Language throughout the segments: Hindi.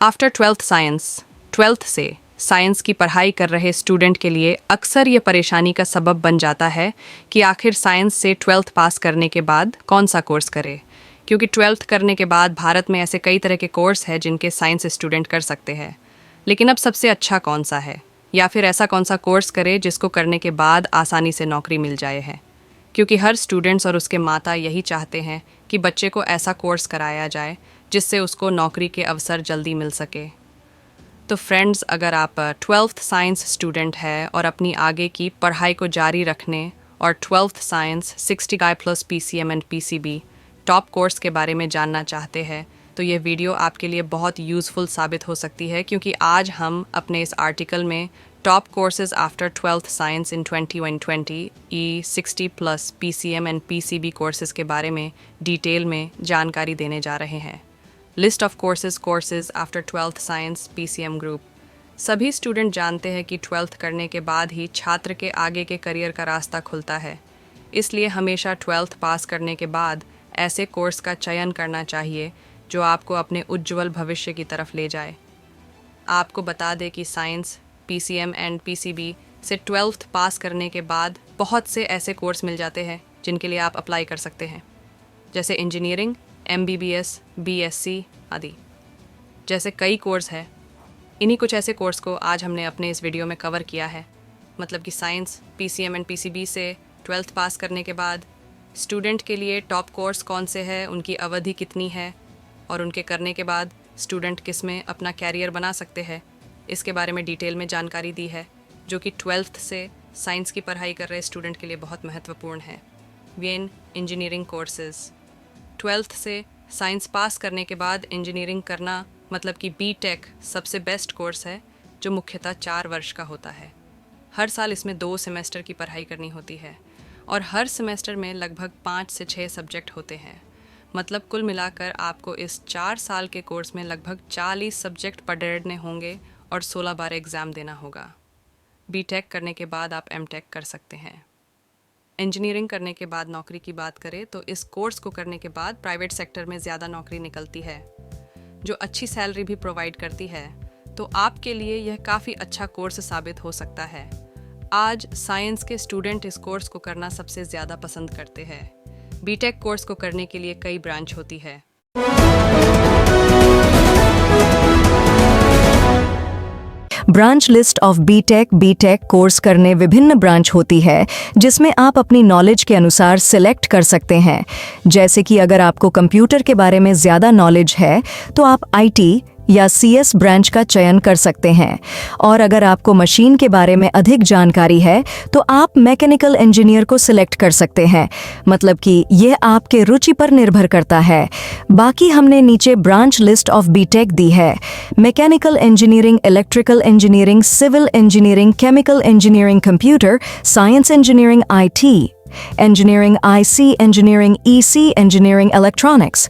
आफ्टर ट्वेल्थ साइंस, ट्वेल्थ से साइंस की पढ़ाई कर रहे स्टूडेंट के लिए अक्सर ये परेशानी का सबब बन जाता है कि आखिर साइंस से ट्वेल्थ पास करने के बाद कौन सा कोर्स करे, क्योंकि ट्वेल्थ करने के बाद भारत में ऐसे कई तरह के कोर्स हैं जिनके साइंस स्टूडेंट कर सकते हैं। लेकिन अब सबसे अच्छा कौन सा है, या फिर ऐसा कौन सा कोर्स करे जिसको करने के बाद आसानी से नौकरी मिल जाए है, क्योंकि हर स्टूडेंट्स और उसके माता यही चाहते हैं कि बच्चे को ऐसा कोर्स कराया जाए जिससे उसको नौकरी के अवसर जल्दी मिल सके। तो फ्रेंड्स, अगर आप ट्वेल्थ साइंस स्टूडेंट है और अपनी आगे की पढ़ाई को जारी रखने और twelfth science 60+ PCM and PCB top course के बारे में जानना चाहते हैं, तो ये वीडियो आपके लिए बहुत यूज़फुल साबित हो सकती है, क्योंकि आज हम अपने इस आर्टिकल में top courses after twelfth science in 2020 60+ PCM and PCB courses के बारे में डिटेल में जानकारी देने जा रहे हैं। List of courses after twelfth science PCM group. सभी स्टूडेंट जानते हैं कि ट्वेल्थ करने के बाद ही छात्र के आगे के करियर का रास्ता खुलता है, इसलिए हमेशा ट्वेल्थ पास करने के बाद ऐसे कोर्स का चयन करना चाहिए जो आपको अपने उज्ज्वल भविष्य की तरफ ले जाए। आपको बता दें कि साइंस, PCM एंड PCB से ट्वेल्थ पास करने के बाद बहुत से ऐसे कोर्स मिल जाते हैं जिनके लिए आप अप्लाई कर सकते हैं, जैसे इंजीनियरिंग, MBBS, BSc आदि जैसे कई कोर्स है। इन्हीं कुछ ऐसे कोर्स को आज हमने अपने इस वीडियो में कवर किया है। मतलब कि साइंस, PCM एंड PCB से ट्वेल्थ पास करने के बाद स्टूडेंट के लिए टॉप कोर्स कौन से हैं, उनकी अवधि कितनी है और उनके करने के बाद स्टूडेंट किस में अपना कैरियर बना सकते हैं, इसके बारे में डिटेल में जानकारी दी है, जो कि ट्वेल्थ से साइंस की पढ़ाई कर रहे स्टूडेंट के लिए बहुत महत्वपूर्ण है। When engineering courses. ट्वेल्थ से साइंस पास करने के बाद इंजीनियरिंग करना मतलब कि BTech सबसे बेस्ट कोर्स है, जो मुख्यतः 4 वर्ष का होता है। हर साल इसमें 2 सेमेस्टर की पढ़ाई करनी होती है और हर सेमेस्टर में लगभग 5 से 6 सब्जेक्ट होते हैं। मतलब कुल मिलाकर आपको इस 4 साल के कोर्स में लगभग 40 सब्जेक्ट पढ़ने होंगे और 16 बार एग्ज़ाम देना होगा। BTech करने के बाद आप MTech कर सकते हैं। इंजीनियरिंग करने के बाद नौकरी की बात करें तो इस कोर्स को करने के बाद प्राइवेट सेक्टर में ज़्यादा नौकरी निकलती है, जो अच्छी सैलरी भी प्रोवाइड करती है। तो आपके लिए यह काफ़ी अच्छा कोर्स साबित हो सकता है। आज साइंस के स्टूडेंट इस कोर्स को करना सबसे ज़्यादा पसंद करते हैं। BTech कोर्स को करने के लिए कई ब्रांच होती है। Branch list of BTech course करने विभिन्न ब्रांच होती है, जिसमें आप अपनी नॉलेज के अनुसार सिलेक्ट कर सकते हैं। जैसे कि अगर आपको कंप्यूटर के बारे में ज़्यादा नॉलेज है तो आप IT या CS ब्रांच का चयन कर सकते हैं, और अगर आपको मशीन के बारे में अधिक जानकारी है तो आप मैकेनिकल इंजीनियर को सिलेक्ट कर सकते हैं। मतलब कि यह आपके रुचि पर निर्भर करता है। बाकी हमने नीचे ब्रांच लिस्ट ऑफ BTech दी है। Mechanical engineering, electrical engineering, civil engineering, chemical engineering, computer science engineering, IT engineering, IC engineering, EC engineering, electronics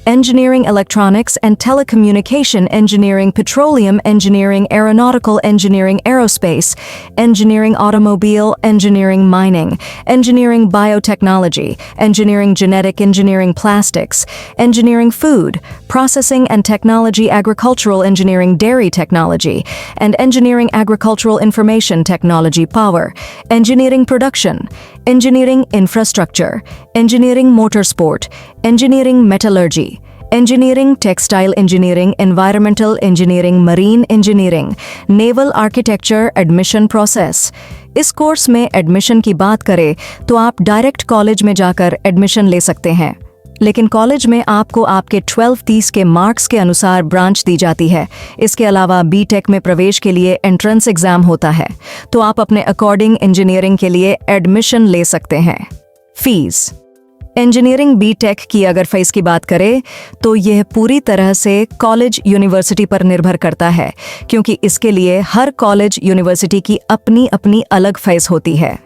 Engineering, Electronics and Telecommunication Engineering, Petroleum Engineering, Aeronautical Engineering, Aerospace Engineering, Automobile Engineering, Mining Engineering, Biotechnology Engineering, Genetic Engineering, Plastics Engineering, Food Processing and Technology, Agricultural Engineering, Dairy Technology and Engineering, Agricultural Information Technology, Power Engineering, Production Engineering, Infrastructure Engineering, Motorsport Engineering, Metallurgy Engineering, Textile Engineering, Environmental Engineering, Marine Engineering, Naval Architecture, Admission Process। इस कोर्स में एडमिशन की बात करें तो आप डायरेक्ट कॉलेज में जाकर एडमिशन ले सकते हैं, लेकिन कॉलेज में आपको आपके 12-30 के मार्क्स के अनुसार ब्रांच दी जाती है। इसके अलावा BTech में प्रवेश के लिए एंट्रेंस एग्जाम होता है, तो आप अपने अकॉर्डिंग इंजीनियरिंग के लिए एडमिशन ले सकते हैं। फीस। इंजीनियरिंग BTech की अगर फीस की बात करें तो यह पूरी तरह से कॉलेज यूनिवर्सिटी पर निर्भर करता है, क्योंकि इसके लिए हर कॉलेज यूनिवर्सिटी की अपनी अपनी अलग फीस होती है।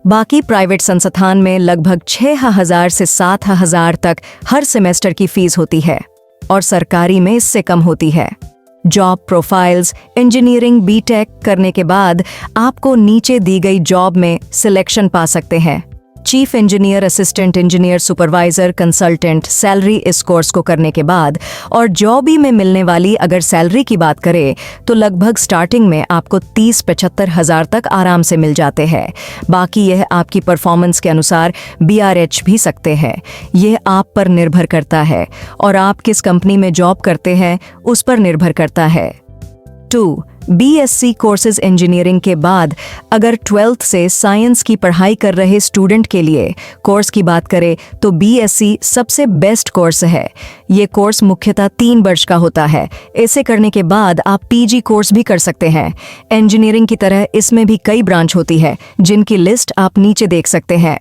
बाकी प्राइवेट संस्थान में लगभग 6,000 से 7,000 तक हर सेमेस्टर की फीस होती है, और सरकारी में इससे कम होती है। Job profiles. इंजीनियरिंग BTech करने के बाद आपको नीचे दी गई जॉब में सिलेक्शन पा सकते हैं। Chief engineer, assistant engineer, supervisor, consultant salary इस कोर्स को करने के बाद और जॉब ही में मिलने वाली अगर सैलरी की बात करें तो लगभग स्टार्टिंग में आपको 30-75 हज़ार तक आराम से मिल जाते हैं। बाकी यह आपकी परफॉर्मेंस के अनुसार BRH भी सकते हैं। यह आप पर निर्भर करता है और आप किस कंपनी में जॉब करते हैं उस पर निर्भर करता है। 2. BSc कोर्सेज इंजीनियरिंग के बाद अगर 12th से साइंस की पढ़ाई कर रहे स्टूडेंट के लिए कोर्स की बात करें तो BSc सबसे बेस्ट कोर्स है। ये कोर्स मुख्यतः 3 वर्ष का होता है। इसे करने के बाद आप PG कोर्स भी कर सकते हैं। इंजीनियरिंग की तरह इसमें भी कई ब्रांच होती है जिनकी लिस्ट आप नीचे देख सकते हैं।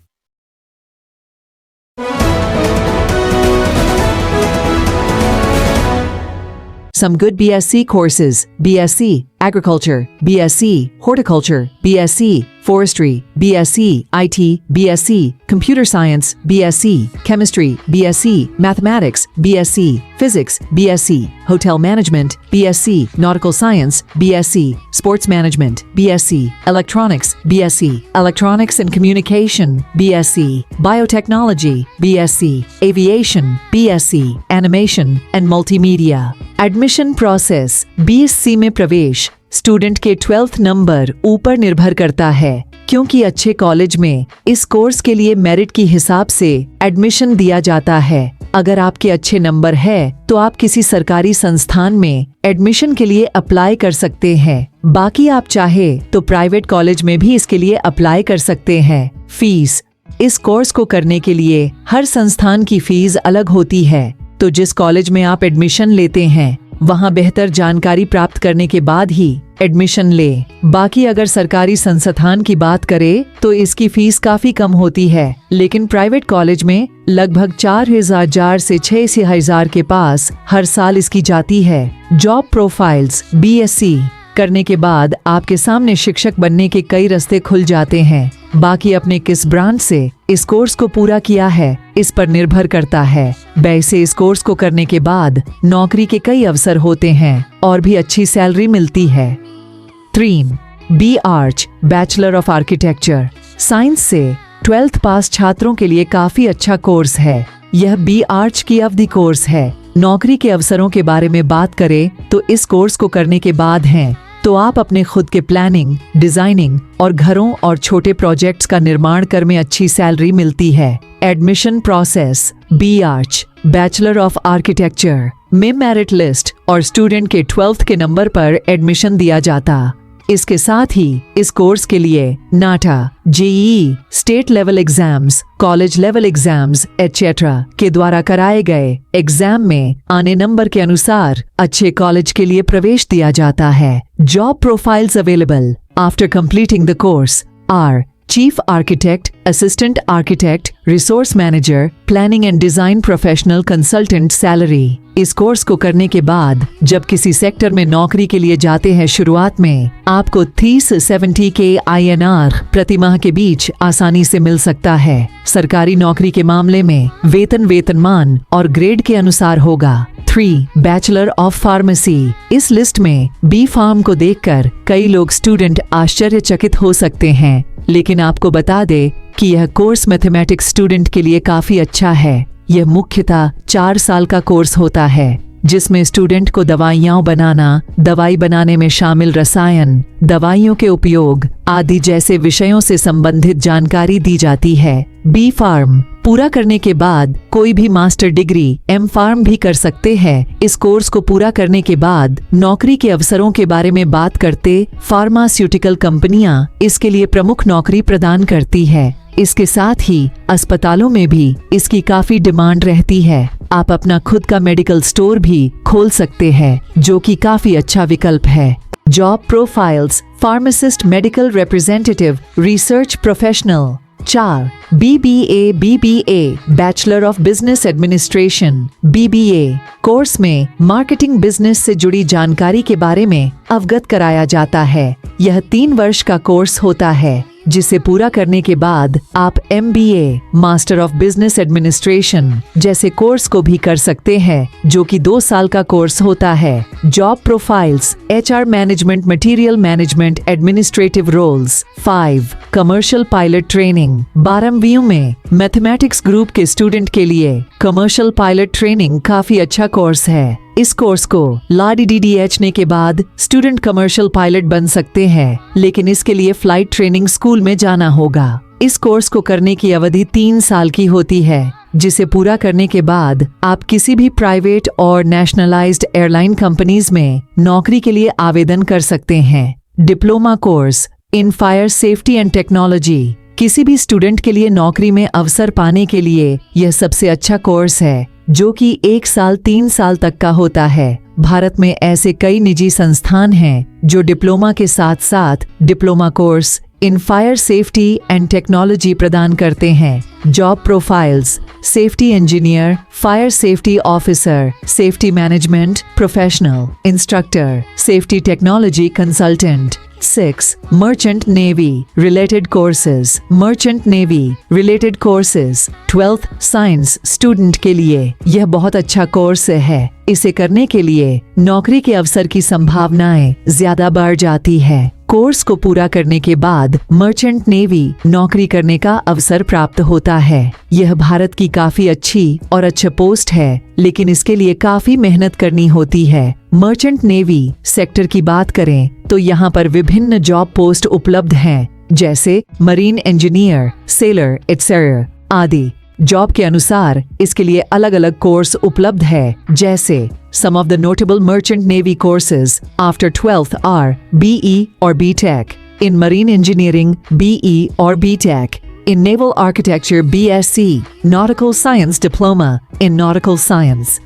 Some good BSc courses: BSc Agriculture, BSc Horticulture, BSc Forestry, BSc IT, BSc Computer Science, BSc Chemistry, BSc Mathematics, BSc Physics, BSc Hotel Management, BSc Nautical Science, BSc Sports Management, BSc Electronics, BSc Electronics and Communication, BSc Biotechnology, BSc Aviation, BSc Animation and Multimedia. Admission process: BSc में प्रवेश स्टूडेंट के 12th नंबर ऊपर निर्भर करता है, क्योंकि अच्छे कॉलेज में इस कोर्स के लिए मेरिट की हिसाब से एडमिशन दिया जाता है। अगर आपके अच्छे नंबर है तो आप किसी सरकारी संस्थान में एडमिशन के लिए अप्लाई कर सकते हैं। बाकी आप चाहे तो प्राइवेट कॉलेज में भी इसके लिए अप्लाई कर सकते हैं। फीस: इस कोर्स को करने के लिए हर संस्थान की फीस अलग होती है, तो जिस कॉलेज में आप एडमिशन लेते हैं वहां बेहतर जानकारी प्राप्त करने के बाद ही एडमिशन ले। बाकी अगर सरकारी संस्थान की बात करें तो इसकी फीस काफी कम होती है, लेकिन प्राइवेट कॉलेज में लगभग 4,000 से 6,000 के पास हर साल इसकी जाती है। जॉब प्रोफाइल्स: BSc करने के बाद आपके सामने शिक्षक बनने के कई रास्ते खुल जाते हैं। बाकी अपने किस ब्रांच से इस कोर्स को पूरा किया है इस पर निर्भर करता है। वैसे इस कोर्स को करने के बाद नौकरी के कई अवसर होते हैं और भी अच्छी सैलरी मिलती है। 3. BArch bachelor of architecture science से 12th पास छात्रों के लिए काफी अच्छा कोर्स है। यह BArch की अवधि कोर्स है। नौकरी के अवसरों के बारे में बात करें तो इस कोर्स को करने के बाद हैं तो आप अपने खुद के प्लानिंग, डिजाइनिंग और घरों और छोटे प्रोजेक्ट्स का निर्माण कर में अच्छी सैलरी मिलती है। Admission process: BArch bachelor of architecture में मेरिट लिस्ट और स्टूडेंट के 12th के नंबर पर एडमिशन दिया जाता। इसके साथ ही इस कोर्स के लिए नाटा, JEE, state level exams, college level exams etcetera के द्वारा कराए गए एग्जाम में आने नंबर के अनुसार अच्छे कॉलेज के लिए प्रवेश दिया जाता है। Job profiles available after completing the course are chief architect, assistant architect, resource manager, planning and design professional, consultant. Salary: इस कोर्स को करने के बाद जब किसी सेक्टर में नौकरी के लिए जाते हैं शुरुआत में आपको 30 से 70K INR प्रति माह के बीच आसानी से मिल सकता है। सरकारी नौकरी के मामले में वेतनमान और ग्रेड के अनुसार होगा। 3. बैचलर ऑफ फार्मेसी इस लिस्ट में B फार्म को देखकर कई लोग स्टूडेंट आश्चर्यचकित हो सकते हैं, लेकिन आपको बता दे कि यह कोर्स मैथमेटिक्स स्टूडेंट के लिए काफी अच्छा है। यह मुख्यतः 4 साल का कोर्स होता है जिसमें स्टूडेंट को दवाइयाँ बनाना, दवाई बनाने में शामिल रसायन, दवाइयों के उपयोग आदि जैसे विषयों से संबंधित जानकारी दी जाती है। B फार्म पूरा करने के बाद कोई भी मास्टर डिग्री M फार्म भी कर सकते हैं। इस कोर्स को पूरा करने के बाद नौकरी के अवसरों के बारे में बात करते फार्मास्यूटिकल कंपनियां इसके लिए प्रमुख नौकरी प्रदान करती है। इसके साथ ही अस्पतालों में भी इसकी काफी डिमांड रहती है। आप अपना खुद का मेडिकल स्टोर भी खोल सकते हैं, जो कि काफी अच्छा विकल्प है। Job profiles: pharmacist, medical representative, research professional. 4. BBA bachelor of business administration BBA course में मार्केटिंग बिजनेस से जुड़ी जानकारी के बारे में अवगत कराया जाता है। यह 3 वर्ष का कोर्स होता है। जिसे पूरा करने के बाद आप MBA, master of business administration जैसे कोर्स को भी कर सकते हैं, जो कि 2 साल का कोर्स होता है। Job profiles, HR management, material management, administrative roles. 5. Commercial pilot training. 12वीं में मैथमेटिक्स ग्रुप के स्टूडेंट के लिए कमर्शियल पायलट ट्रेनिंग काफी अच्छा कोर्स है। इस कोर्स को LADDHने के बाद स्टूडेंट कमर्शियल पायलट बन सकते हैं, लेकिन इसके लिए फ्लाइट ट्रेनिंग स्कूल में जाना होगा। इस कोर्स को करने की अवधि 3 साल की होती है, जिसे पूरा करने के बाद आप किसी भी प्राइवेट और नेशनलाइज्ड एयरलाइन कंपनीज में नौकरी के लिए आवेदन कर सकते हैं। Diploma course in fire safety and technology. किसी भी स्टूडेंट के लिए नौकरी में अवसर पाने के लिए यह सबसे अच्छा कोर्स है, जो कि 1 साल 3 साल तक का होता है। भारत में ऐसे कई निजी संस्थान हैं जो डिप्लोमा के साथ साथ diploma course in fire safety and technology प्रदान करते हैं। Job profiles, safety engineer, fire safety officer, safety management professional, instructor, safety technology consultant. 6. Merchant Navy related courses. Merchant Navy related courses 12th science student के लिए यह बहुत अच्छा कोर्स है। इसे करने के लिए नौकरी के अवसर की संभावनाएं ज्यादा बढ़ जाती है। कोर्स को पूरा करने के बाद मर्चेंट नेवी नौकरी करने का अवसर प्राप्त होता है। यह भारत की काफी अच्छी और अच्छा पोस्ट है, लेकिन इसके लिए काफी मेहनत करनी होती है। मर्चेंट नेवी सेक्टर की बात करें तो यहाँ पर विभिन्न जॉब पोस्ट उपलब्ध हैं, जैसे मरीन इंजीनियर, सेलर एटसेट्रा आदि। जॉब के अनुसार इसके लिए अलग अलग कोर्स उपलब्ध है, जैसे some of the notable merchant navy courses after 12th are BE or BTech, in marine engineering BE or BTech, in naval architecture BSc, nautical science diploma in nautical science.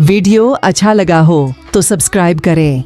Video अच्छा लगा हो तो सब्सक्राइब करें।